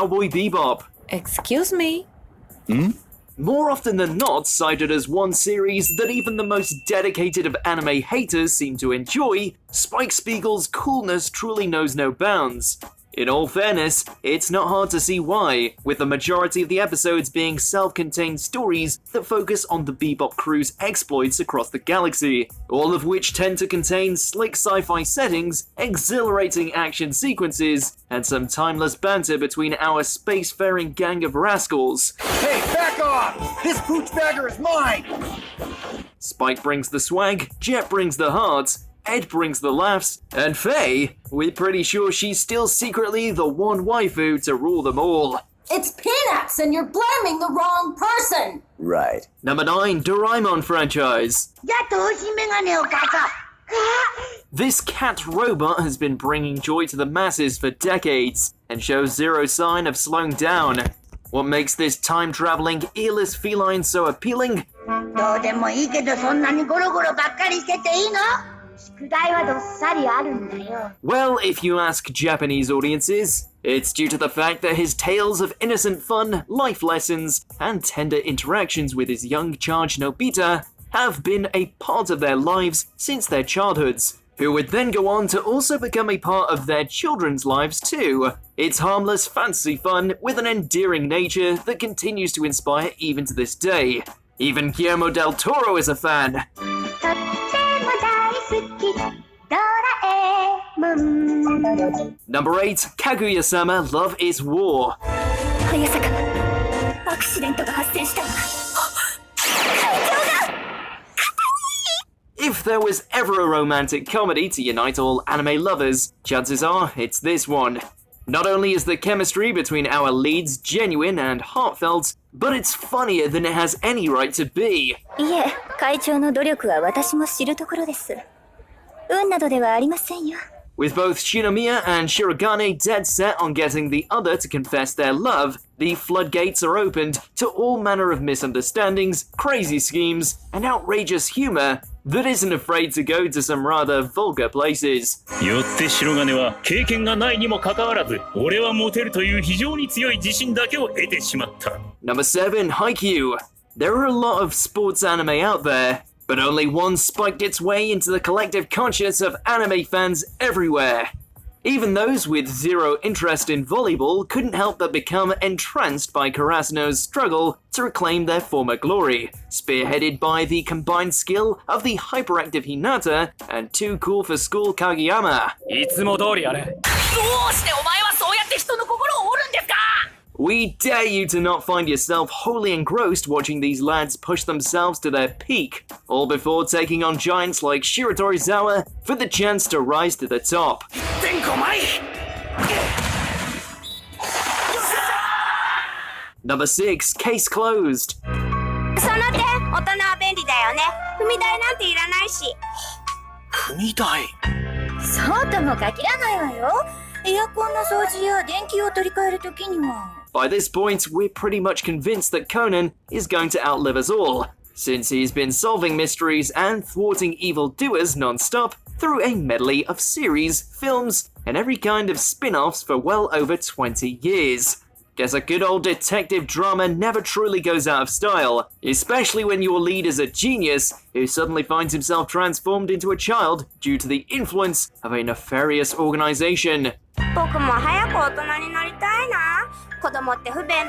Cowboy Bebop. Excuse me? More often than not cited as one series that even the most dedicated of anime haters seem to enjoy, Spike Spiegel's coolness truly knows no bounds. In all fairness, it's not hard to see why, with the majority of the episodes being self-contained stories that focus on the Bebop crew's exploits across the galaxy, all of which tend to contain slick sci-fi settings, exhilarating action sequences, and some timeless banter between our spacefaring gang of rascals. Hey, back off! This pooch bagger is mine! Spike brings the swag, Jet brings the heart, Ed brings the laughs, and Faye, we're pretty sure she's still secretly the one waifu to rule them all. It's Peanuts, and you're blaming the wrong person! Right. Number 9, Doraemon franchise. This cat robot has been bringing joy to the masses for decades, and shows zero sign of slowing down. What makes this time-traveling, earless feline so appealing? Well, if you ask Japanese audiences, it's due to the fact that his tales of innocent fun, life lessons, and tender interactions with his young charge Nobita have been a part of their lives since their childhoods, who would then go on to also become a part of their children's lives too. It's harmless fantasy fun with an endearing nature that continues to inspire even to this day. Even Guillermo del Toro is a fan. Number 8, Kaguya-sama Love is War. If there was ever a romantic comedy to unite all anime lovers, chances are it's this one. Not only is the chemistry between our leads genuine and heartfelt, but it's funnier than it has any right to be. With both Shinomiya and Shirogane dead set on getting the other to confess their love, the floodgates are opened to all manner of misunderstandings, crazy schemes, and outrageous humor that isn't afraid to go to some rather vulgar places. よって白金は経験がないにもかかわらず、俺はモテるという非常に強い自信だけを得てしまった。Number 7, Haikyuu. There are a lot of sports anime out there, but only one spiked its way into the collective conscience of anime fans everywhere. Even those with zero interest in volleyball couldn't help but become entranced by Karasuno's struggle to reclaim their former glory, spearheaded by the combined skill of the hyperactive Hinata and too cool for school Kageyama. いつも通りやれ。どうしてお前はそうやって人の心を折るんですか? We dare you to not find yourself wholly engrossed watching these lads push themselves to their peak, all before taking on giants like Shiratorizawa for the chance to rise to the top. Number 6, Case Closed. その点、大人は便利だよね。踏み台なんていらないし。踏み台。そうとも限らないわよ。エアコンの掃除や電気を取り替えるときには。By this point, we're pretty much convinced that Conan is going to outlive us all, since he's been solving mysteries and thwarting evildoers non-stop through a medley of series, films, and every kind of spin-offs for well over 20 years. Guess a good old detective drama never truly goes out of style, especially when your lead is a genius who suddenly finds himself transformed into a child due to the influence of a nefarious organization. 僕も早く大人になりたいな。子供って不便だよ。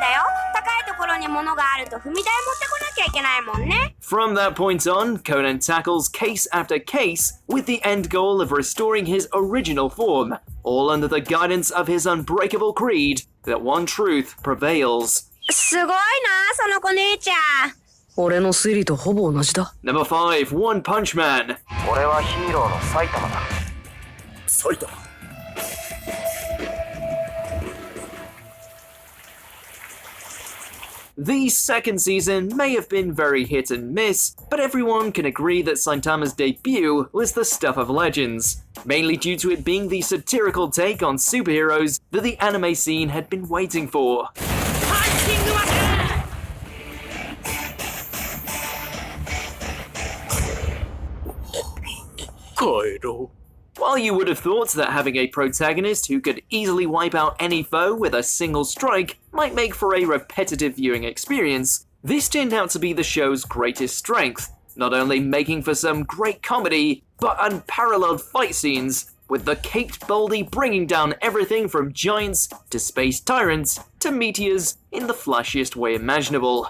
高いところに物があると踏み台持ってこなきゃいけないもんね。From that point on, Conan tackles case after case with the end goal of restoring his original form, all under the guidance of his unbreakable creed that one truth prevails. すごいな、その子姉ちゃん。俺の推理とほぼ同じだ。Number 5, One Punch Man. 俺はヒーローの埼玉だ。埼玉。The second season may have been very hit and miss, but everyone can agree that Saitama's debut was the stuff of legends, mainly due to it being the satirical take on superheroes that the anime scene had been waiting for. While you would have thought that having a protagonist who could easily wipe out any foe with a single strike might make for a repetitive viewing experience, this turned out to be the show's greatest strength, not only making for some great comedy, but unparalleled fight scenes, with the caped Baldy bringing down everything from giants to space tyrants to meteors in the flashiest way imaginable.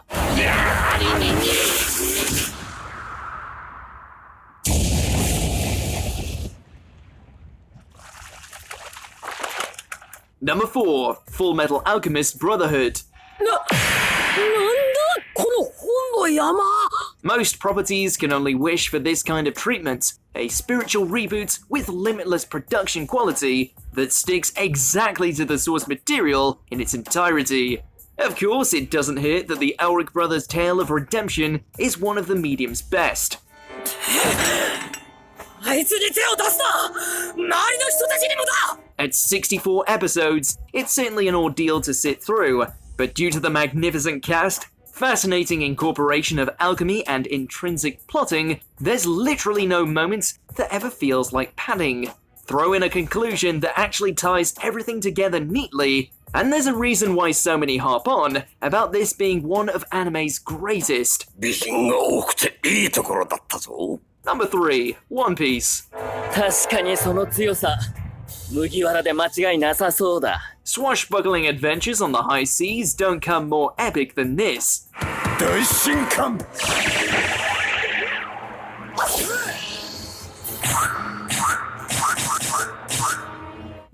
Number 4, Full Metal Alchemist Brotherhood. なんだこの本の山 Most properties can only wish for this kind of treatment, a spiritual reboot with limitless production quality that sticks exactly to the source material in its entirety. Of course, it doesn't hurt that the Elric brothers' tale of redemption is one of the medium's best. あいつに手を出すな周りの人たちにもだ At 64 episodes, it's certainly an ordeal to sit through, but due to the magnificent cast, fascinating incorporation of alchemy and intrinsic plotting, there's literally no moment that ever feels like padding. Throw in a conclusion that actually ties everything together neatly, and there's a reason why so many harp on about this being one of anime's greatest. 備品が多くていいところだったぞ。 Number 3, One Piece. 確かにその強さ麦わらで間違いなさそうだ Swashbuckling adventures on the high seas don't come more epic than this. 大神官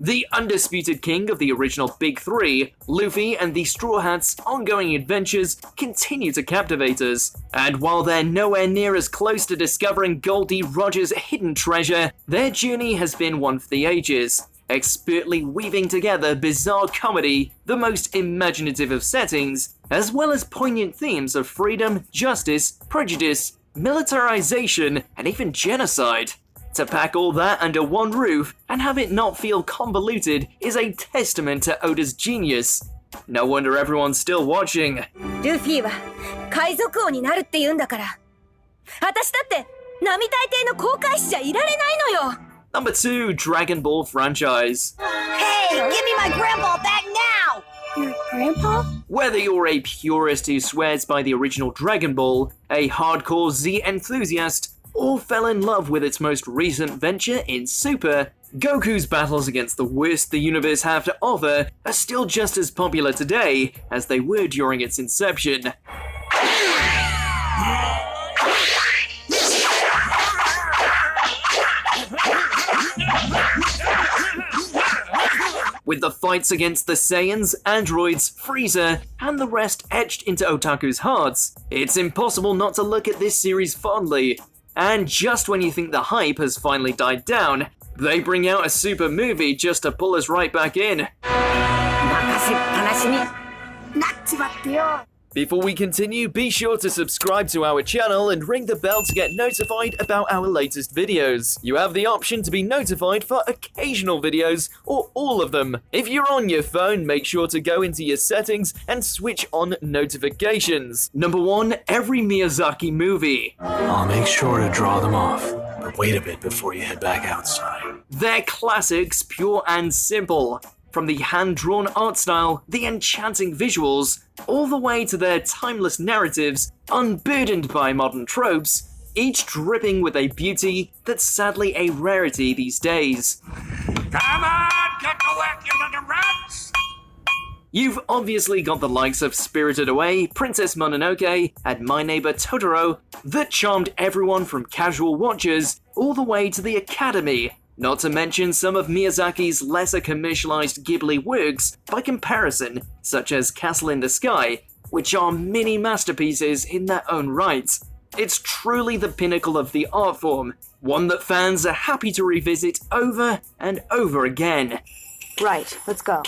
The undisputed king of the original Big Three, Luffy and the Straw Hats' ongoing adventures continue to captivate us. And while they're nowhere near as close to discovering Goldie Roger's hidden treasure, their journey has been one for the ages, expertly weaving together bizarre comedy, the most imaginative of settings, as well as poignant themes of freedom, justice, prejudice, militarization, and even genocide. To pack all that under one roof and have it not feel convoluted is a testament to Oda's genius. No wonder everyone's still watching. ルフィは海賊王になるって言うんだから私だって並大抵の航海士じゃいられないのよ Number 2, Dragon Ball franchise. Hey, give me my grandpa back now! Your grandpa? Whether you're a purist who swears by the original Dragon Ball, a hardcore Z enthusiast, or fell in love with its most recent venture in Super, Goku's battles against the worst the universe have to offer are still just as popular today as they were during its inception. With the fights against the Saiyans, androids, Frieza, and the rest etched into otaku's hearts, it's impossible not to look at this series fondly. And just when you think the hype has finally died down, they bring out a Super movie just to pull us right back in. Before we continue, be sure to subscribe to our channel and ring the bell to get notified about our latest videos. You have the option to be notified for occasional videos or all of them. If you're on your phone, make sure to go into your settings and switch on notifications. Number 1, every Miyazaki movie. I'll make sure to draw them off, but wait a bit before you head back outside. They're classics, pure and simple. From the hand-drawn art style, the enchanting visuals, all the way to their timeless narratives, unburdened by modern tropes, each dripping with a beauty that's sadly a rarity these days. Come on, get to work, you little rats! You've obviously got the likes of Spirited Away, Princess Mononoke, and My Neighbor Totoro that charmed everyone from casual watchers all the way to The Academy, not to mention some of Miyazaki's lesser commercialized Ghibli works by comparison, such as Castle in the Sky, which are mini masterpieces in their own right. It's truly the pinnacle of the art form, one that fans are happy to revisit over and over again. Right, let's go.